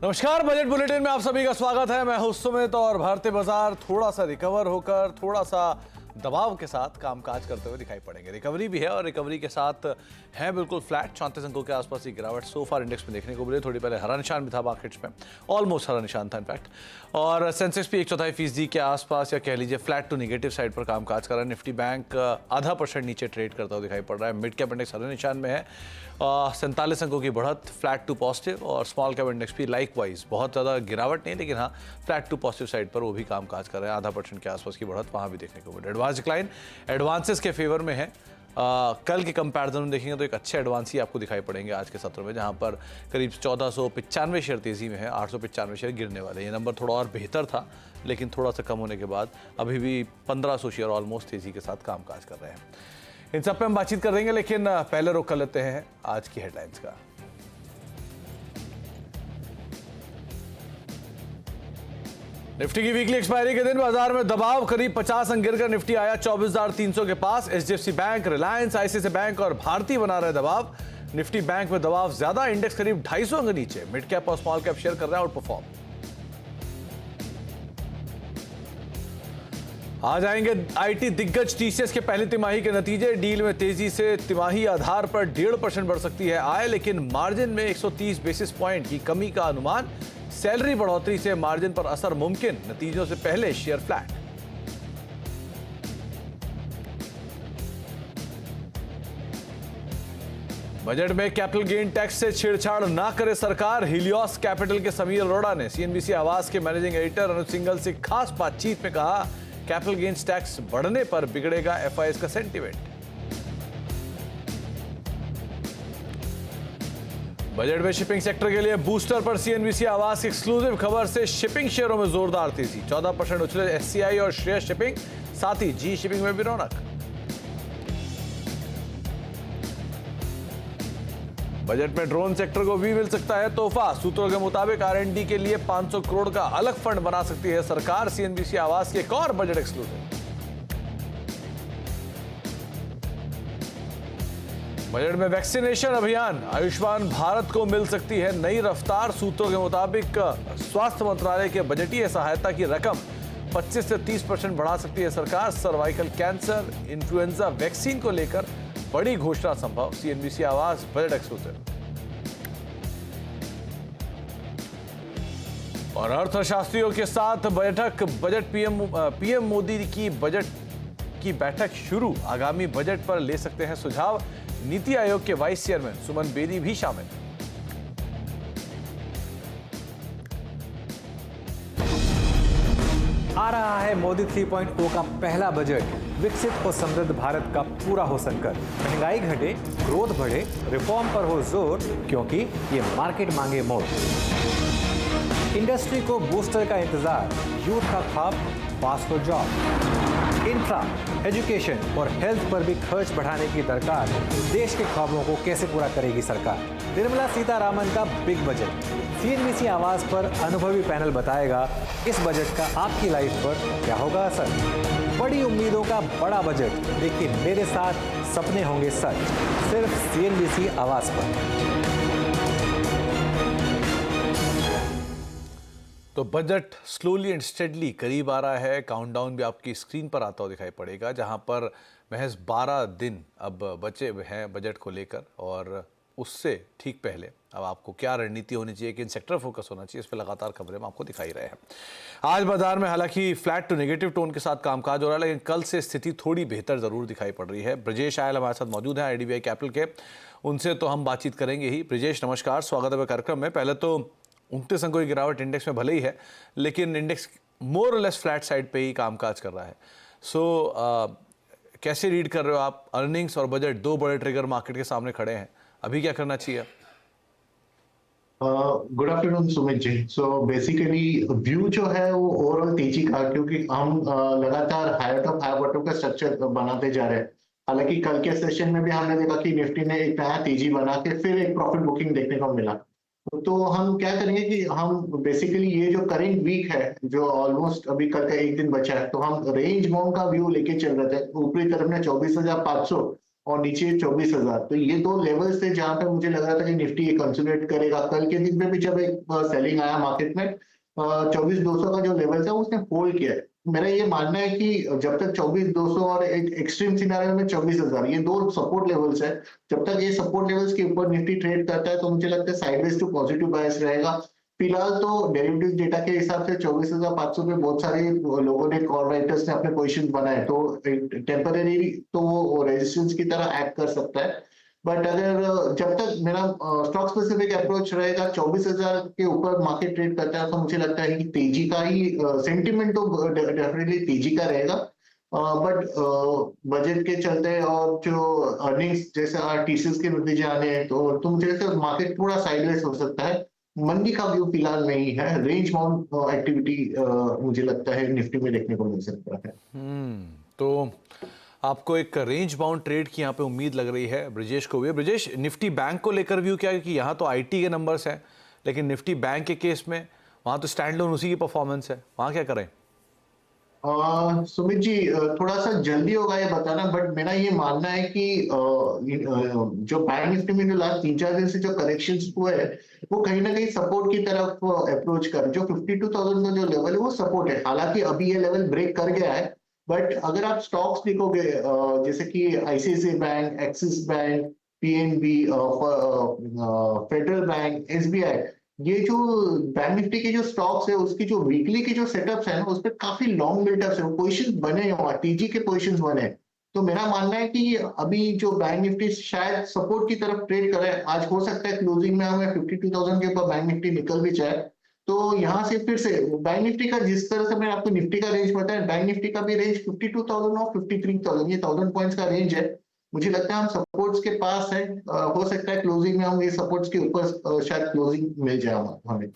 नमस्कार, budget bulletin में आप सभी का स्वागत है। मैं हूं सुमित और भारतीय बाजार थोड़ा सा रिकवर होकर थोड़ा सा दबाव के साथ कामकाज करते हुए दिखाई पड़ेंगे। रिकवरी भी है और रिकवरी के साथ है बिल्कुल फ्लैट 34 अंकों के आसपास की गिरावट सोफार इंडेक्स में देखने को मिली। थोड़ी पहले हरा निशान भी था मार्केट्स में, ऑलमोस्ट हरा निशान था इनफैक्ट। और सेंसेक्स भी 1/4% के आसपास या कह लीजिए फ्लैट टू नेगेटिव साइड पर कामकाज कर रहा है। निफ्टी बैंक 0.5% नीचे ट्रेड करता हुआ दिखाई पड़ रहा है। मिड कैप इंडेक्स हरे निशान में है, 47 अंकों की बढ़त, फ्लैट टू पॉजिटिव। और स्मॉल कैप इंडेक्स भी लाइक वाइज बहुत ज़्यादा गिरावट नहीं, लेकिन हाँ फ्लैट टू पॉजिटिव साइड पर वो भी कामकाज कर रहे हैं। 0.5% के आसपास की बढ़त वहाँ भी देखने को मिली। एडवांस डिक्लाइन एडवांसेस के फेवर में है। कल के कंपैरिजन में देखेंगे तो एक अच्छे एडवांस ही आपको दिखाई पड़ेंगे आज के सत्र में, जहां पर करीब 1495 शेयर तेजी में है, 895 शेयर गिरने वाले। ये नंबर थोड़ा और बेहतर था, लेकिन थोड़ा सा कम होने के बाद अभी भी 1500 शेयर ऑलमोस्ट तेजी के साथ कामकाज कर रहे हैं। इन सब पे हम बातचीत कर देंगे, लेकिन पहले रुख कर लेते हैं आज की हेडलाइंस का। निफ्टी की वीकली एक्सपायरी के दिन बाजार में दबाव, करीब 50 अंक गिरकर निफ्टी आया 24,300 के पास। HDFC bank, Reliance, ICICI bank और भारती बना रहे दबाव। निफ्टी बैंक में दबाव ज्यादा, इंडेक्स करीब 250 अंक नीचे। मिड कैप और स्मॉल कैप शेयर कर रहा है आउट परफॉर्म। आ जाएंगे आईटी दिग्गज टीसीएस के पहली तिमाही के नतीजे। डील में तेजी से तिमाही आधार पर 1.5% बढ़ सकती है आय, लेकिन मार्जिन में 130 बेसिस पॉइंट की कमी का अनुमान। सैलरी बढ़ोतरी से मार्जिन पर असर मुमकिन, नतीजों से पहले शेयर फ्लैट। बजट में कैपिटल गेन टैक्स से छेड़छाड़ ना करे सरकार, हिलियोस कैपिटल के समीर अरोड़ा ने सीएनबीसी आवाज के मैनेजिंग एडिटर अनुज सिंघल से खास बातचीत में कहा, कैपिटल गेन्स टैक्स बढ़ने पर बिगड़ेगा एफआईएस का सेंटीमेंट। बजट में शिपिंग सेक्टर के लिए बूस्टर पर सीएनबीसी आवाज की एक्सक्लूसिव खबर से शिपिंग शेयरों में जोरदार तेजी। 14% उछले एससीआई और श्रेयस शिपिंग, साथ ही जी शिपिंग में भी रौनक। बजट में ड्रोन सेक्टर को भी मिल सकता है तोहफा। सूत्रों के मुताबिक आरएनडी के लिए 500 करोड़ का अलग फंड बना सकती है सरकार। सीएनबीसी आवाज की एक और बजट एक्सक्लूसिव। बजट में वैक्सीनेशन अभियान, आयुष्मान भारत को मिल सकती है नई रफ्तार। सूत्रों के मुताबिक स्वास्थ्य मंत्रालय के बजटीय सहायता की रकम 25 से 30% बढ़ा सकती है सरकार। सर्वाइकल कैंसर, इन्फ्लुएंजा वैक्सीन को लेकर बड़ी घोषणा संभव। सीएनबीसी आवाज बजट एक्सक्लूसिव। और अर्थशास्त्रियों के साथ बैठक, बजट पीएम मोदी की बजट की बैठक शुरू। आगामी बजट पर ले सकते हैं सुझाव। नीति आयोग के वाइस चेयरमैन सुमन बेदी भी शामिल। आ रहा है मोदी 3.0 का पहला बजट। विकसित और समृद्ध भारत का पूरा हो संकल्प। महंगाई घटे, ग्रोथ बढ़े, रिफॉर्म पर हो जोर, क्योंकि ये मार्केट मांगे मोड़। इंडस्ट्री को बूस्टर का इंतजार, यूथ का ख्वाब पास फॉर जॉब। इंफ्रा, एजुकेशन और हेल्थ पर भी खर्च बढ़ाने की दरकार। देश के ख्वाबों को कैसे पूरा करेगी सरकार? निर्मला सीतारामन का बिग बजट। सीएनबीसी आवाज पर अनुभवी पैनल बताएगा इस बजट का आपकी लाइफ पर क्या होगा असर। बड़ी उम्मीदों का बड़ा बजट, लेकिन मेरे साथ सपने होंगे सच। सिर्फ सीएनबीसी आवाज पर। तो बजट स्लोली एंड स्टेडली करीब आ रहा है। काउंटडाउन भी आपकी स्क्रीन पर आता हुआ दिखाई पड़ेगा, जहां पर महज 12 दिन अब बचे हैं बजट को लेकर। और उससे ठीक पहले अब आपको क्या रणनीति होनी चाहिए, किन सेक्टर फोकस होना चाहिए, इस पर लगातार खबरें हम आपको दिखाई रहे हैं। आज बाजार में हालांकि फ्लैट टू नेगेटिव टोन के साथ कामकाज हो रहा है, लेकिन कल से स्थिति थोड़ी बेहतर जरूर दिखाई पड़ रही है। ब्रजेश आयल हमारे साथ मौजूद हैं आईडीबीआई कैपिटल के, उनसे तो हम बातचीत करेंगे ही। ब्रजेश नमस्कार, स्वागत है कार्यक्रम में। पहले तो 29 अंकों की गिरावट इंडेक्स में भले ही है, लेकिन इंडेक्स मोर और लेस फ्लैट साइड पे ही कामकाज कर रहा है। कैसे रीड कर रहे हो आप? अर्निंग्स और बजट, दो बड़े ट्रिगर मार्केट के सामने खड़े हैं, अभी क्या करना चाहिए? Good afternoon Sumit ji. So basically view जो है वो ओवरऑल तेजी का, क्योंकि हम लगातार हायर टॉप हायर बॉटम का स्ट्रक्चर बनाते जा रहे हैं। हालांकि कल के सेशन में भी हमने देखा कि निफ्टी ने एक नया तेजी बना के फिर एक प्रॉफिट बुकिंग देखने को मिला। तो हम क्या करेंगे कि हम बेसिकली ये जो करेंट वीक है, जो ऑलमोस्ट अभी कल का एक दिन बचा है, तो हम रेंज बाउंड का व्यू लेके चल रहे थे। ऊपरी तरफ में 24,500 और नीचे 24,000। तो ये दो लेवल्स थे जहां पे मुझे लग रहा था कि निफ्टी ये कंसोलिडेट करेगा। कल के दिन में भी जब एक सेलिंग आया मार्केट में 24,200 का जो लेवल था उसने होल्ड किया है। मेरा ये मानना है कि जब तक 24,200 और एक एक्सट्रीम सिनेरियो में 24,000, ये दो सपोर्ट लेवल्स है। जब तक ये सपोर्ट लेवल्स के ऊपर निफ्टी ट्रेड करता है तो मुझे लगता है साइडवेज टू पॉजिटिव बायस रहेगा। फिलहाल तो डेरिवेटिव डेटा के हिसाब से 24,500 पे बहुत सारे लोगों ने, कॉल राइटर्स ने अपने पोजीशन बनाए, तो टेम्पररी तो वो रेजिस्टेंस की तरह एक्ट कर सकता है। बट अगर जब तक मेरा स्टॉक स्पेसिफिक अप्रोच रहेगा 24,000 के ऊपर मार्केट ट्रेड करता है तो मुझे लगता है कि तेजी का ही सेंटिमेंट तो डेफिनेटली तेजी का रहेगा। बट बजट के चलते और जो अर्निंग्स जैसे टीसीएस के नतीजे आने हैं तो मुझे लगता है मार्केट थोड़ा साइडवेज हो सकता है। मंदी का व्यू फिलहाल नहीं है। रेंज बाउंड एक्टिविटी मुझे लगता है निफ्टी में देखने को मिल सकता है। तो आपको एक रेंज बाउंड ट्रेड की यहाँ पे उम्मीद लग रही है, ब्रिजेश को भी। ब्रिजेश, निफ्टी बैंक को लेकर व्यू क्या है कि यहाँ तो आईटी के नंबर्स हैं, लेकिन निफ्टी बैंक के केस में वहाँ तो स्टैंड लोन उसी की परफॉर्मेंस है, वहाँ क्या करें? सुमित जी, थोड़ा सा जल्दी होगा ये बताना, बट मेरा ये मानना है कि जो बैंक निफ्टी में जो लास्ट 3-4 दिन से जो करेक्शंस हुए हैं वो कहीं ना कहीं सपोर्ट की तरफ अप्रोच कर, जो 52,000 का जो लेवल है वो सपोर्ट है। हालांकि अभी ये लेवल ब्रेक कर गया है, बट अगर आप स्टॉक्स देखोगे जैसे कि ICICI bank, axis bank, PNB, federal bank, SBI, ये जो बैंक निफ्टी के जो स्टॉक्स है उसकी जो वीकली के जो सेटअप्स है ना उस पर काफी लॉन्ग बिल्डअप्स है, पोजीशंस बने हुए, टीजी के पोजीशंस बने। तो मेरा मानना है कि अभी जो बैंक निफ्टी शायद सपोर्ट की तरफ ट्रेड करे। आज हो सकता है क्लोजिंग में हमें 52,000 के ऊपर बैंक निफ्टी निकल भी जाए। तो यहाँ से फिर से बैंक निफ्टी का, जिस तरह से मैंने आपको निफ्टी का रेंज बताया, बैंक निफ्टी का भी रेंज 52,000 और 53,000, ये 1000 पॉइंट्स का रेंज है। मुझे लगता है हम सपोर्ट्स के पास है। हो सकता है क्लोजिंग में हम ये सपोर्ट्स के ऊपर शायद क्लोजिंग मिल जाए हमें।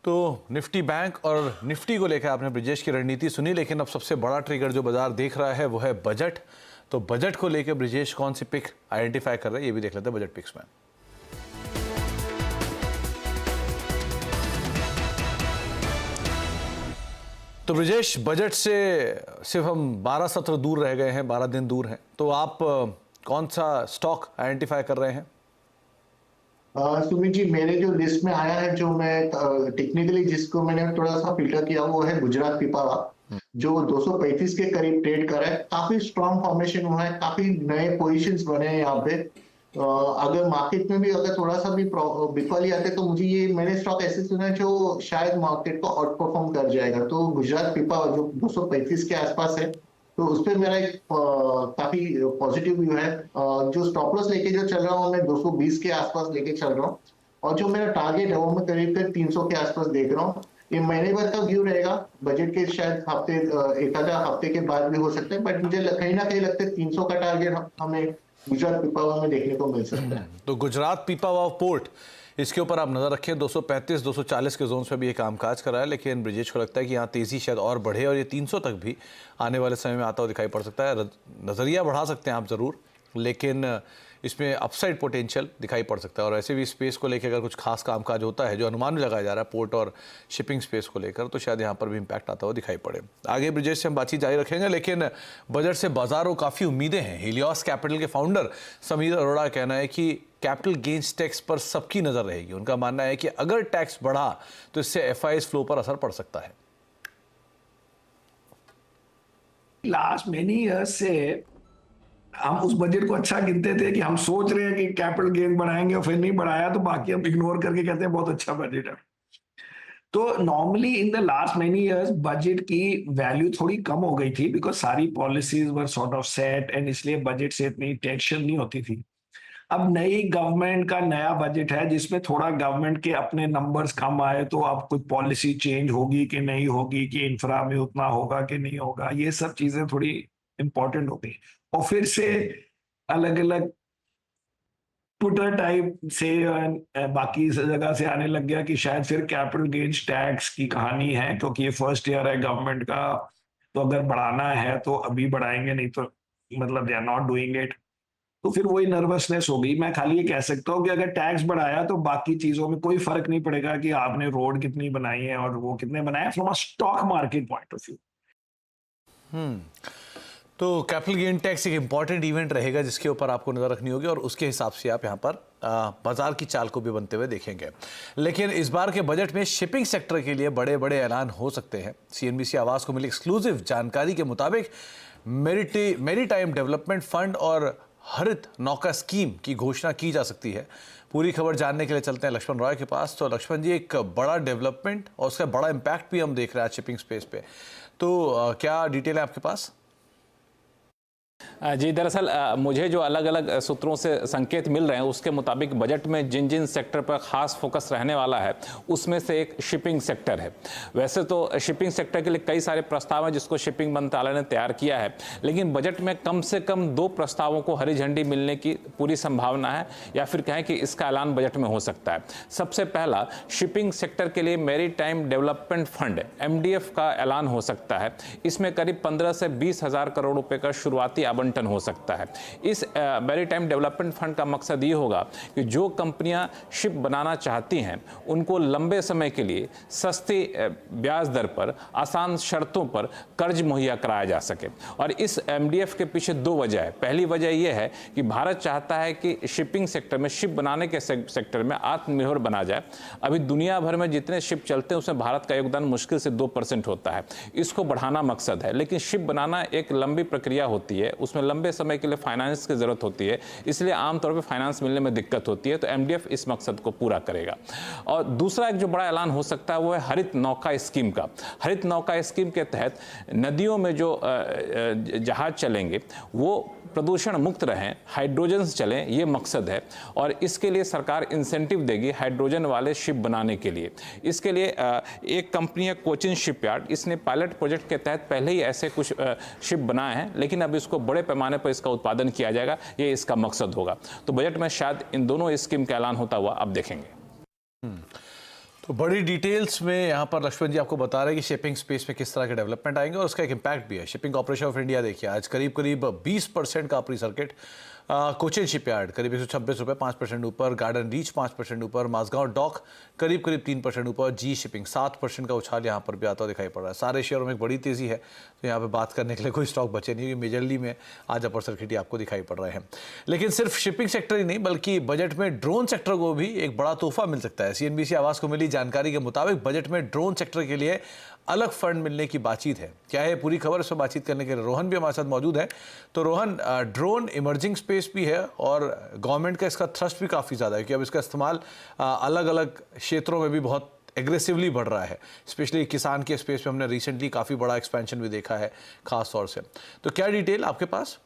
तो निफ्टी बैंक और निफ्टी को लेकर आपने ब्रिजेश की रणनीति सुनी, लेकिन अब सबसे बड़ा ट्रिगर जो बाजार देख रहा है वो है बजट। तो बजट को लेकर ब्रिजेश कौन सी पिक आइडेंटिफाई कर रहे हैं, ये भी देख लेते हैं बजट पिक्स में। तो ब्रिजेश, बजट से सिर्फ हम 12 सत्र दूर रह गए हैं, 12 दिन दूर हैं, तो आप कौन सा स्टॉक आइडेंटिफाई कर रहे हैं? सुमित जी, मेरे जो लिस्ट में आया है, जो मैं टेक्निकली जिसको मैंने थोड़ा सा फिल्टर किया, वो है गुजरात पिपावा, जो 235 के करीब ट्रेड कर रहा है। काफी स्ट्रॉन्ग फॉर्मेशन हुआ है, काफी नए पोजीशंस बने हैं यहाँ पे। अगर मार्केट में भी अगर थोड़ा सा भी बिकवाली आते तो मुझे ये, मैंने स्टॉक ऐसे सुना है जो शायद मार्केट को आउट परफॉर्म कर जाएगा। तो गुजरात पिपावा जो 235 के आसपास है, तो उस पर मेरा एक काफी पॉजिटिव व्यू है। जो स्टॉप लॉस लेके जो चल रहा हूँ मैं 220 के आसपास लेके चल रहा हूँ, और जो मेरा टारगेट है वो मैं करीब 300 के आसपास देख रहा हूँ। ये महीने भर का व्यू रहेगा। बजट के शायद हफ्ते, एक आधा हफ्ते के बाद भी हो सकता है, बट मुझे कहीं ना कहीं लगता है 300 का टारगेट हमें गुजरात पिपावा में देखने को मिल सकता है। तो गुजरात पिपावाव पोर्ट, इसके ऊपर आप नजर रखें। 235 240 के जोन पे भी ये कामकाज कर रहा है, लेकिन ब्रिजेश को लगता है कि यहाँ तेजी शायद और बढ़े और ये 300 तक भी आने वाले समय में आता हुआ दिखाई पड़ सकता है। नजरिया बढ़ा सकते हैं आप जरूर, लेकिन इसमें अपसाइड पोटेंशियल दिखाई पड़ सकता है। और ऐसे भी स्पेस को लेकर अगर कुछ खास कामकाज होता है जो अनुमान भी लगाया जा रहा है पोर्ट और शिपिंग स्पेस को लेकर, तो शायद यहाँ पर भी इम्पैक्ट आता हुआ दिखाई पड़े। आगे ब्रिजेश से हम बातचीत जारी रखेंगे, लेकिन बजट से बाजार को काफ़ी उम्मीदें हैं। हीलियोस कैपिटल के फाउंडर समीर अरोड़ा का कहना है कि कैपिटल गेन्स टैक्स पर सबकी नज़र रहेगी। उनका मानना है कि अगर टैक्स बढ़ा तो इससे एफआईएस फ्लो पर असर पड़ सकता है। लास्ट मेनी ईयर्स से हम उस बजट को अच्छा गिनते थे कि हम सोच रहे हैं कि कैपिटल गेन बढ़ाएंगे और फिर नहीं बढ़ाया तो बाकी हम इग्नोर करके कहते हैं बहुत अच्छा बजट है। तो normally in the last many years budget की वैल्यू थोड़ी कम हो गई थी, बिकॉज सारी policies were sort of set and इसलिए बजट से इतनी टेंशन नहीं होती थी। अब नई गवर्नमेंट का नया बजट है जिसमें थोड़ा गवर्नमेंट के अपने नंबर्स कम आए, तो अब कुछ पॉलिसी चेंज होगी कि नहीं होगी, कि इंफ्रा में उतना होगा कि नहीं होगा, ये सब चीजें थोड़ी इंपॉर्टेंट हो गई। और फिर से अलग अलग ट्विटर टाइप से बाकी जगह से आने लग गया कि शायद फिर कैपिटल गेन्स टैक्स की कहानी है, क्योंकि ये फर्स्ट ईयर है गवर्नमेंट का, तो अगर बढ़ाना है तो अभी बढ़ाएंगे, नहीं तो मतलब they are not doing it. तो फिर वही नर्वसनेस हो गई। मैं खाली ये कह सकता हूँ कि अगर टैक्स बढ़ाया तो बाकी चीजों में कोई फर्क नहीं पड़ेगा कि आपने रोड कितनी बनाई है और वो कितने बनाए, from a stock market point of view. तो कैपिटल गेन टैक्स एक इंपॉर्टेंट इवेंट रहेगा जिसके ऊपर आपको नजर रखनी होगी और उसके हिसाब से आप यहाँ पर बाजार की चाल को भी बनते हुए देखेंगे। लेकिन इस बार के बजट में शिपिंग सेक्टर के लिए बड़े बड़े ऐलान हो सकते हैं। सीएनबीसी आवाज को मिली एक्सक्लूसिव जानकारी के मुताबिक मैरीटाइम डेवलपमेंट फंड और हरित नौका स्कीम की घोषणा की जा सकती है। पूरी खबर जानने के लिए चलते हैं लक्ष्मण रॉय के पास। तो लक्ष्मण जी, एक बड़ा डेवलपमेंट और उसका बड़ा इम्पैक्ट भी हम देख रहे हैं शिपिंग स्पेस पे, तो क्या डिटेल है आपके पास? जी, दरअसल मुझे जो अलग अलग सूत्रों से संकेत मिल रहे हैं उसके मुताबिक बजट में जिन जिन सेक्टर पर खास फोकस रहने वाला है उसमें से एक शिपिंग सेक्टर है। वैसे तो शिपिंग सेक्टर के लिए कई सारे प्रस्ताव हैं जिसको शिपिंग मंत्रालय ने तैयार किया है, लेकिन बजट में कम से कम 2 प्रस्तावों को हरी झंडी मिलने की पूरी संभावना है, या फिर कहें कि इसका ऐलान बजट में हो सकता है। सबसे पहला, शिपिंग सेक्टर के लिए मैरीटाइम डेवलपमेंट फंड MDF का ऐलान हो सकता है। इसमें करीब 15 से 20 हजार करोड़ रुपए का शुरुआती आवंटन हो सकता है। इस मैरीटाइम डेवलपमेंट फंड का मकसद ये होगा कि जो कंपनियां शिप बनाना चाहती हैं उनको लंबे समय के लिए सस्ती ब्याज दर पर आसान शर्तों पर कर्ज मुहैया कराया जा सके। और इस MDF के पीछे 2 वजह है। पहली वजह यह है कि भारत चाहता है कि शिपिंग सेक्टर में, शिप बनाने के सेक्टर में आत्मनिर्भर बना जाए। अभी दुनिया भर में जितने शिप चलते हैं उसमें भारत का योगदान मुश्किल से 2% होता है। इसको बढ़ाना मकसद है, लेकिन शिप बनाना एक लंबी प्रक्रिया होती है, उसमें लंबे समय के लिए फाइनेंस की जरूरत होती है, इसलिए आमतौर पर फाइनेंस मिलने में दिक्कत होती है। तो MDF इस मकसद को पूरा करेगा। और दूसरा एक जो बड़ा ऐलान हो सकता है वो है हरित नौका स्कीम का। हरित नौका स्कीम के तहत नदियों में जो जहाज चलेंगे वो प्रदूषण मुक्त रहें, हाइड्रोजन से चलें, ये मकसद है। और इसके लिए सरकार इंसेंटिव देगी हाइड्रोजन वाले शिप बनाने के लिए। इसके लिए एक कंपनी है कोचिन शिपयार्ड, इसने पायलट प्रोजेक्ट के तहत पहले ही ऐसे कुछ शिप बनाए हैं, लेकिन अब इसको बड़े पैमाने पर इसका उत्पादन किया जाएगा, ये इसका मकसद होगा। तो बजट में शायद इन दोनों स्कीम का ऐलान होता हुआ अब देखेंगे। तो बड़ी डिटेल्स में यहाँ पर लक्ष्मण जी आपको बता रहे हैं कि शिपिंग स्पेस में किस तरह के डेवलपमेंट आएंगे और उसका एक इम्पैक्ट भी है। शिपिंग कॉर्पोरेशन ऑफ इंडिया देखिए, आज करीब 20% का अपनी सर्किट, कोचिन शिपयार्ड करीब 126 रुपये 5% ऊपर, गार्डन रीच 5% ऊपर, माझगांव डॉक करीब 3% ऊपर, जी शिपिंग 7% का उछाल यहाँ पर भी आता दिखाई पड़ रहा है। सारे शेयरों में एक बड़ी तेजी है, तो यहाँ पे बात करने के लिए कोई स्टॉक बचे नहीं, मेजरली में आज अपर सर्किट ही आपको दिखाई पड़ रहे हैं। लेकिन सिर्फ शिपिंग सेक्टर ही नहीं बल्कि बजट में ड्रोन सेक्टर को भी एक बड़ा तोहफा मिल सकता है। CNBC आवाज़ को मिली जानकारी के मुताबिक बजट में ड्रोन सेक्टर के लिए अलग फंड मिलने की बातचीत है। क्या है पूरी खबर, इस पर बातचीत करने के लिए रोहन भी हमारे साथ मौजूद है। तो रोहन, ड्रोन इमर्जिंग स्पेस भी है और गवर्नमेंट का इसका थ्रस्ट भी काफ़ी ज़्यादा है कि अब इसका इस्तेमाल अलग अलग क्षेत्रों में भी बहुत एग्रेसिवली बढ़ रहा है। स्पेशली किसान के स्पेस में हमने रिसेंटली काफ़ी बड़ा एक्सपेंशन भी देखा है खास तौर से। तो क्या डिटेल आपके पास?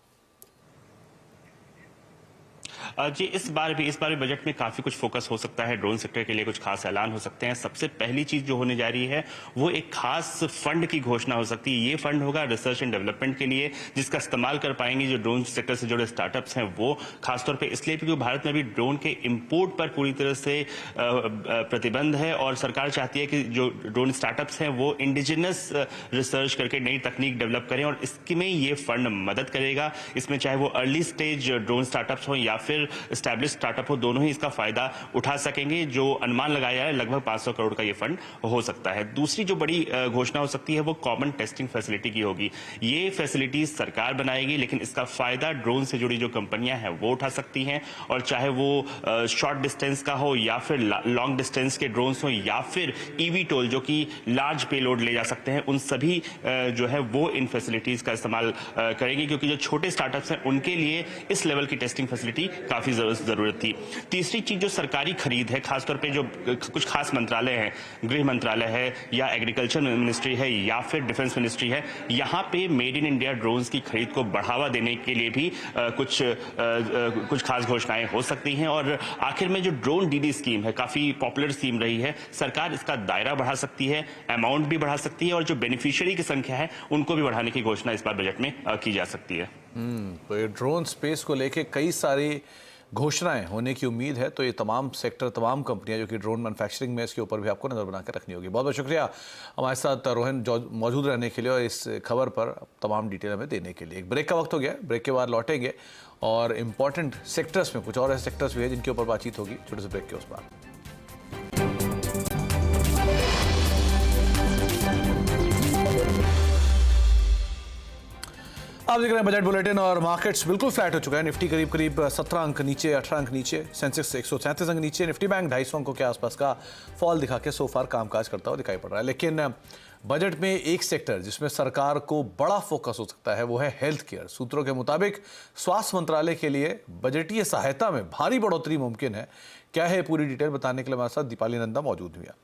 जी, इस बार भी बजट में काफी कुछ फोकस हो सकता है। ड्रोन सेक्टर के लिए कुछ खास ऐलान हो सकते हैं। सबसे पहली चीज जो होने जा रही है वो एक खास फंड की घोषणा हो सकती है। ये फंड होगा रिसर्च एंड डेवलपमेंट के लिए, जिसका इस्तेमाल कर पाएंगे जो ड्रोन सेक्टर से जुड़े स्टार्टअप्स हैं वो, खासतौर पे इसलिए क्योंकि भारत में भी ड्रोन के इंपोर्ट पर पूरी तरह से प्रतिबंध है और सरकार चाहती है कि जो ड्रोन स्टार्टअप्स हैं वो इंडिजिनस रिसर्च करके नई तकनीक डेवलप करें और इसमें ये फंड मदद करेगा। इसमें चाहे वो अर्ली स्टेज ड्रोन स्टार्टअप्स हो या फिर एस्टैब्लिश स्टार्टअप हो, दोनों ही इसका फायदा उठा सकेंगे। जो अनुमान लगाया है लगभग 500 करोड़ का ये फंड हो सकता है। दूसरी जो बड़ी घोषणा हो सकती है वो कॉमन टेस्टिंग फैसिलिटी की होगी। ये फैसिलिटी सरकार बनाएगी, लेकिन इसका फायदा ड्रोन से जुड़ी जो कंपनियां हैं वो उठा सकती हैं। और चाहे वो शॉर्ट डिस्टेंस का हो या फिर लॉन्ग डिस्टेंस के ड्रोन्स हो या फिर eVTOL जो कि लार्ज पेलोड ले जा सकते हैं, उन सभी जो है वो इन फैसिलिटीज का इस्तेमाल करेंगे, क्योंकि जो छोटे स्टार्टअप्स हैं उनके लिए इस लेवल की टेस्टिंग फैसिलिटी काफी जरूरत थी। तीसरी चीज जो सरकारी खरीद है, खासतौर पे जो कुछ खास मंत्रालय हैं, गृह मंत्रालय है या एग्रीकल्चर मिनिस्ट्री है या फिर डिफेंस मिनिस्ट्री है, यहाँ पे मेड इन इंडिया ड्रोन्स की खरीद को बढ़ावा देने के लिए भी कुछ खास घोषणाएं हो सकती हैं। और आखिर में जो ड्रोन डीडी स्कीम है, काफी पॉपुलर स्कीम रही है, सरकार इसका दायरा बढ़ा सकती है, अमाउंट भी बढ़ा सकती है और जो बेनिफिशियरी की संख्या है उनको भी बढ़ाने की घोषणा इस बार बजट में की जा सकती है। तो ये ड्रोन स्पेस को लेके कई सारी घोषणाएं होने की उम्मीद है। तो ये तमाम सेक्टर, तमाम कंपनियां जो कि ड्रोन मैन्युफैक्चरिंग में, इसके ऊपर भी आपको नज़र बना के रखनी होगी। बहुत बहुत शुक्रिया हमारे साथ रोहन मौजूद रहने के लिए और इस खबर पर तमाम डिटेल हमें देने के लिए। एक ब्रेक का वक्त हो गया, ब्रेक के बाद लौटेंगे और इम्पॉर्टेंट सेक्टर्स में कुछ और ऐसे सेक्टर्स भी है जिनके ऊपर बातचीत होगी छोटे से ब्रेक के उस पार। आप देख रहे हैं बजट बुलेटिन और मार्केट्स बिल्कुल फ्लैट हो चुका है। निफ्टी करीब करीब 17 अंक नीचे, 18 अंक नीचे, सेंसेक्स 137 अंक नीचे, निफ्टी बैंक 250 अंकों के आसपास का फॉल दिखा के सोफार कामकाज करता हुआ दिखाई पड़ रहा है। लेकिन बजट में एक सेक्टर जिसमें सरकार को बड़ा फोकस हो सकता है वो है हेल्थ केयर। सूत्रों के मुताबिक स्वास्थ्य मंत्रालय के लिए बजटीय सहायता में भारी बढ़ोतरी मुमकिन है। क्या है पूरी डिटेल बताने के लिए हमारे साथ दीपाली नंदा मौजूद हुई है।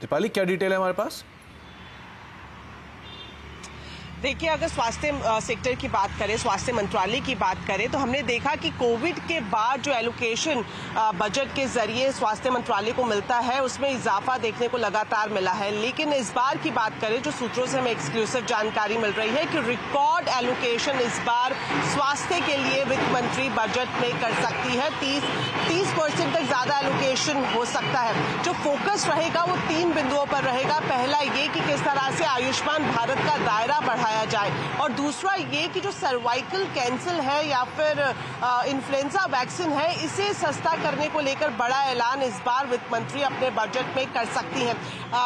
दीपाली, क्या डिटेल है हमारे पास? देखिए, अगर स्वास्थ्य सेक्टर की बात करें, स्वास्थ्य मंत्रालय की बात करें, तो हमने देखा कि कोविड के बाद जो एलोकेशन बजट के जरिए स्वास्थ्य मंत्रालय को मिलता है उसमें इजाफा देखने को लगातार मिला है। लेकिन इस बार की बात करें, जो सूत्रों से हमें एक्सक्लूसिव जानकारी मिल रही है कि रिकॉर्ड एलोकेशन इस बार स्वास्थ्य के लिए वित्त मंत्री बजट में कर सकती है। 30% तक ज्यादा एलोकेशन हो सकता है। जो फोकस रहेगा वो 3 बिंदुओं पर रहेगा। पहला ये कि किस तरह से आयुष्मान भारत का दायरा बढ़ाया जाए, और दूसरा ये कि जो सर्वाइकल कैंसर है या फिर इन्फ्लुएंजा वैक्सीन है, इसे सस्ता करने को लेकर बड़ा ऐलान इस बार वित्त मंत्री अपने बजट में कर सकती हैं।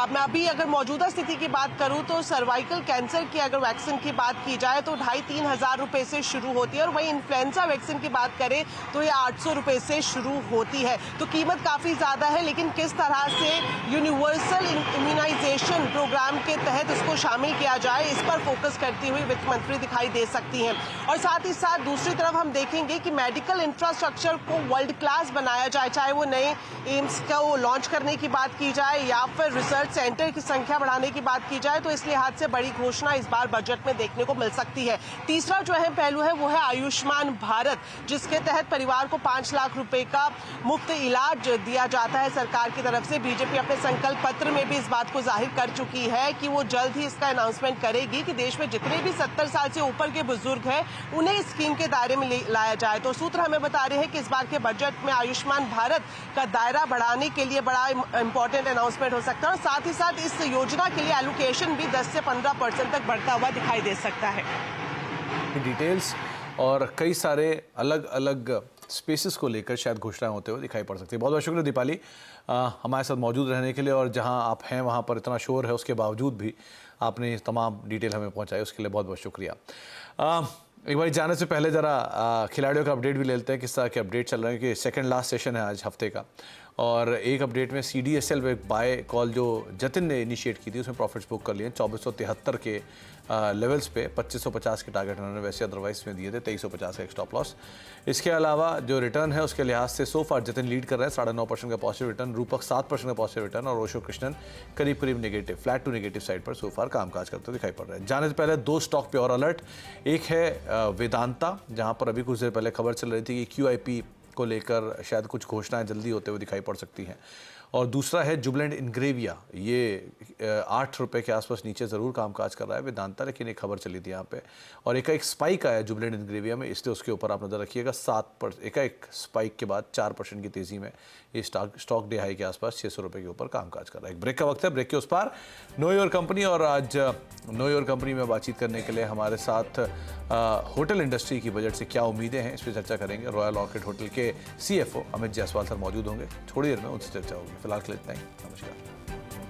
मैं अभी अगर मौजूदा स्थिति की बात करूं तो सर्वाइकल कैंसर की अगर वैक्सीन की बात की जाए तो 2,500-3 हजार रुपए से शुरू होती है, और वहीं इन्फ्लुएंजा वैक्सीन की बात करें तो ये 800 रुपए से शुरू होती है। तो कीमत काफी ज्यादा है, लेकिन किस तरह से यूनिवर्सल इम्यूनाइजेशन प्रोग्राम के तहत इसको शामिल किया जाए, इस पर फोकस करती हुई वित्त मंत्री दिखाई दे सकती हैं। और साथ ही साथ दूसरी तरफ हम देखेंगे कि मेडिकल इंफ्रास्ट्रक्चर को वर्ल्ड क्लास बनाया जाए, चाहे वो नए एम्स को लॉन्च करने की बात की जाए या फिर रिसर्च सेंटर की संख्या बढ़ाने की बात की जाए, तो इस लिहाज से बड़ी घोषणा इस बार बजट में देखने को मिल सकती है। तीसरा जो अहम पहलू है वो है आयुष्मान भारत, जिसके तहत परिवार को 5 लाख रुपए का मुफ्त इलाज दिया जाता है सरकार की तरफ से। बीजेपी अपने संकल्प पत्र में भी इस बात को जाहिर कर चुकी है कि वो जल्द ही इसका अनाउंसमेंट करेगी कि देश में जितने भी 70 साल से ऊपर के बुजुर्ग हैं उन्हें इस स्कीम के दायरे में लाया जाए। तो सूत्र हमें बता रहे हैं कि इस बार के बजट में आयुष्मान भारत का दायरा बढ़ाने के लिए बड़ा इंपॉर्टेंट अनाउंसमेंट हो सकता है, और साथ ही साथ इस योजना के लिए एलोकेशन भी 10 से 15% तक बढ़ता हुआ दिखाई दे सकता है। डिटेल्स और कई सारे अलग अलग स्पेसेस को लेकर शायद घोषणाएं होते हुए दिखाई पड़ सकती है। बहुत बहुत शुक्रिया दीपाली हमारे साथ मौजूद रहने के लिए, और जहां आप हैं वहां पर इतना शोर है उसके बावजूद भी आपने तमाम डिटेल हमें पहुंचाई, उसके लिए बहुत बहुत शुक्रिया। एक बार जाने से पहले ज़रा खिलाड़ियों का अपडेट भी ले लेते हैं, किस तरह के अपडेट चल रहे हैं, कि सेकंड लास्ट सेशन है आज हफ्ते का, और एक अपडेट में CDSL में बाय कॉल जो जतिन ने इनिशिएट की थी उसमें प्रॉफिट्स बुक कर लिए 2473 के लेवल्स पे। 2550 के टारगेट उन्होंने वैसे अदरवाइज में दिए थे, 2350 का एक स्टॉप लॉस। इसके अलावा जो रिटर्न है उसके लिहाज से सो फार जतिन लीड कर रहे हैं, 9.5% का पॉजिटिव रिटर्न, रूपक 7% का पॉजिटिव रिटर्न, और ओशो कृष्णन करीब करीब negative, flat to negative side पर सो फार कामकाज करते दिखाई पड़ रहे हैं। जाने से पहले 2 स्टॉक पे और अलर्ट। एक है वेदांता, जहाँ पर अभी कुछ देर पहले खबर चल रही थी कि QIP को लेकर शायद कुछ घोषणाएं जल्दी होते हुए दिखाई पड़ सकती हैं, और दूसरा है जुबलेंट इनग्रेविया, ये 8 रुपए के आसपास नीचे ज़रूर कामकाज कर रहा है वेदांता, लेकिन एक खबर चली थी यहाँ पे, और एक स्पाइक आया जुबलेंट इनग्रेविया में, इसलिए उसके ऊपर आप नज़र रखिएगा। 7% एक स्पाइक के बाद 4% की तेज़ी में ये स्टॉक डे हाई के आसपास 600 रुपये के ऊपर कामकाज कर रहा है। एक ब्रेक का वक्त है, ब्रेक के उस पार नो योर कंपनी, और आज नो योर कंपनी में बातचीत करने के लिए हमारे साथ होटल इंडस्ट्री की बजट से क्या उम्मीदें हैं इस पर चर्चा करेंगे। रॉयल ऑर्किड होटल के CFO अमित जायसवाल सर मौजूद होंगे, थोड़ी देर में उनसे चर्चा होगी। फिलहाल के लिए इतना ही, नमस्कार।